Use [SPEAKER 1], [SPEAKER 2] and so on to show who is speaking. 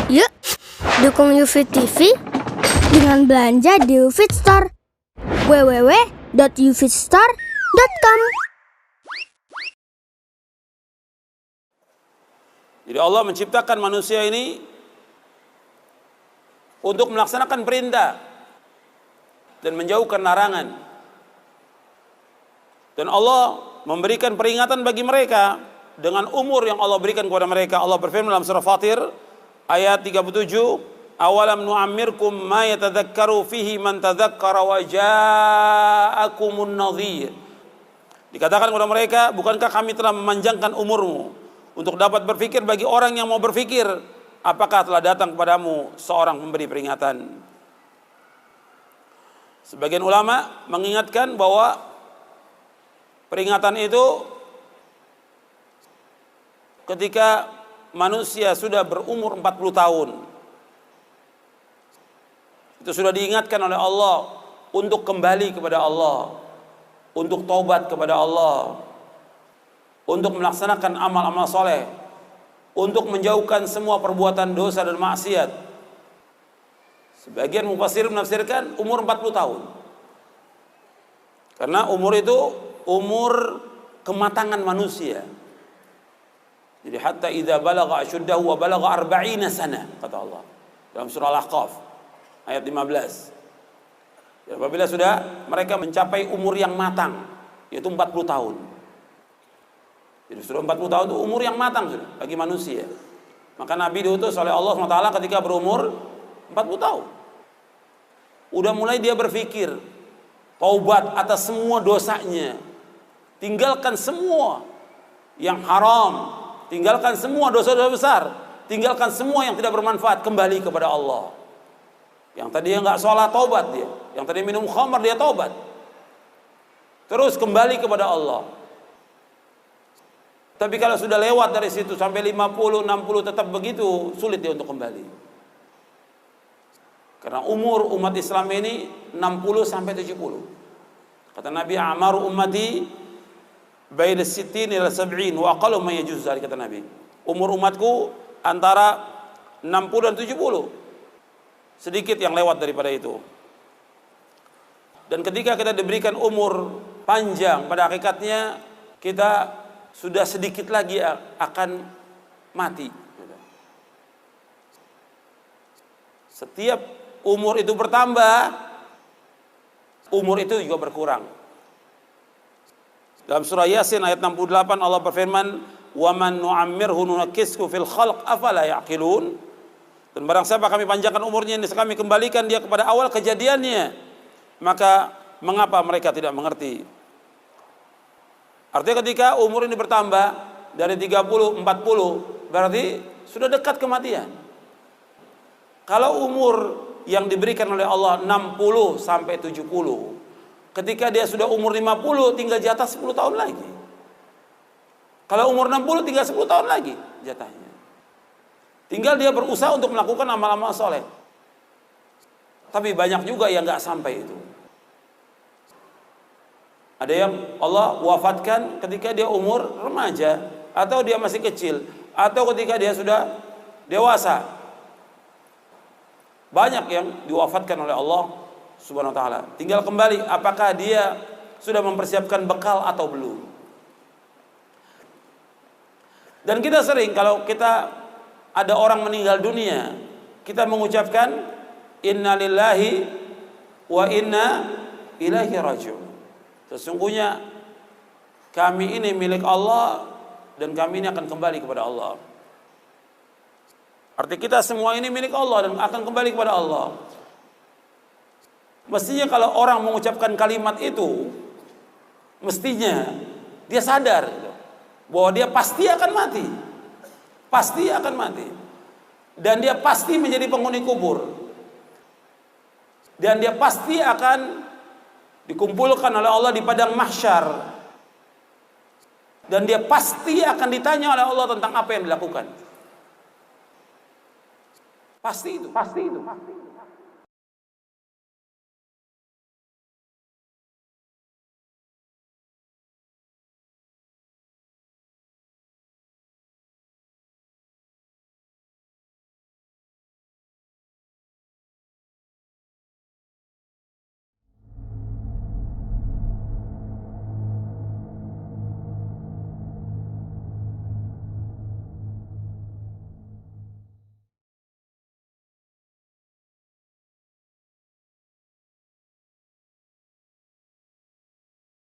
[SPEAKER 1] Yuk, dukung UFIT TV dengan belanja di UFIT Store. www.ufitstore.com.
[SPEAKER 2] Jadi Allah menciptakan manusia ini untuk melaksanakan perintah dan menjauhkan larangan. Dan Allah memberikan peringatan bagi mereka dengan umur yang Allah berikan kepada mereka. Allah berfirman dalam surah Fatir ayat 37, awalam nu'ammirkum ma yatadzakkaru fihi man tadzakkara wa ja'akumun nadhir. Dikatakan kepada mereka, bukankah kami telah memanjangkan umurmu untuk dapat berfikir bagi orang yang mau berfikir, apakah telah datang kepadamu seorang pemberi peringatan. Sebagian ulama mengingatkan bahwa peringatan itu ketika manusia sudah berumur 40 tahun. Itu sudah diingatkan oleh Allah untuk kembali kepada Allah, untuk taubat kepada Allah, untuk melaksanakan amal-amal soleh, untuk menjauhkan semua perbuatan dosa dan maksiat. Sebagian mufassir menafsirkan umur 40 tahun. Karena umur itu umur kematangan manusia. Jadi hatta idza balagha ashuddahu wa balagha 40 sana, kata Allah dalam surah Al-Ahqaf ayat 15. Ya, apabila sudah mereka mencapai umur yang matang, yaitu 40 tahun. Jadi sudah 40 tahun itu umur yang matang sudah bagi manusia. Maka Nabi diutus oleh Allah SWT ketika berumur 40 tahun. Udah mulai dia berpikir taubat atas semua dosanya, tinggalkan semua yang haram, tinggalkan semua dosa-dosa besar, tinggalkan semua yang tidak bermanfaat, kembali kepada Allah. Yang tadi nggak sholat, taubat dia. Yang tadi minum khamar, dia taubat. Terus kembali kepada Allah. Tapi kalau sudah lewat dari situ sampai 50, 60 tetap begitu, sulit dia untuk kembali. Karena umur umat Islam ini 60 sampai 70. Kata Nabi, amaru ummati baina sittin ila sab'in wa aqallu ma yajuz, kata Nabi. Umur umatku antara 60 dan 70. Sedikit yang lewat daripada itu. Dan ketika kita diberikan umur panjang, pada hakikatnya kita sudah sedikit lagi akan mati. Setiap umur itu bertambah, umur itu juga berkurang. Dalam surah Yasin ayat 68 Allah berfirman, "Wa man nu'ammirhu nunakkishu fil khalq afala ya'qilun." Dan barang siapa kami panjangkan umurnya, ini kami kembalikan dia kepada awal kejadiannya, maka mengapa mereka tidak mengerti? Artinya ketika umur ini bertambah dari 30, 40, berarti sudah dekat kematian. Kalau umur yang diberikan oleh Allah 60 sampai 70, ketika dia sudah umur 50 tinggal jatah 10 tahun lagi. Kalau umur 60 tinggal 10 tahun lagi jatahnya. Tinggal dia berusaha untuk melakukan amal-amal soleh. Tapi banyak juga yang nggak sampai itu. Ada yang Allah wafatkan ketika dia umur remaja, atau dia masih kecil, atau ketika dia sudah dewasa. Banyak yang diwafatkan oleh Allah Subhanahu wa ta'ala. Tinggal kembali apakah dia sudah mempersiapkan bekal atau belum. Dan kita sering kalau kita ada orang meninggal dunia, kita mengucapkan inna lillahi wa inna ilaihi raji'un. Sesungguhnya kami ini milik Allah dan kami ini akan kembali kepada Allah. Arti kita semua ini milik Allah dan akan kembali kepada Allah. Mestinya kalau orang mengucapkan kalimat itu, mestinya dia sadar bahwa dia pasti akan mati. Pasti akan mati. Dan dia pasti menjadi penghuni kubur. Dan dia pasti akan dikumpulkan oleh Allah di padang mahsyar. Dan dia pasti akan ditanya oleh Allah tentang apa yang dilakukan. Pasti itu.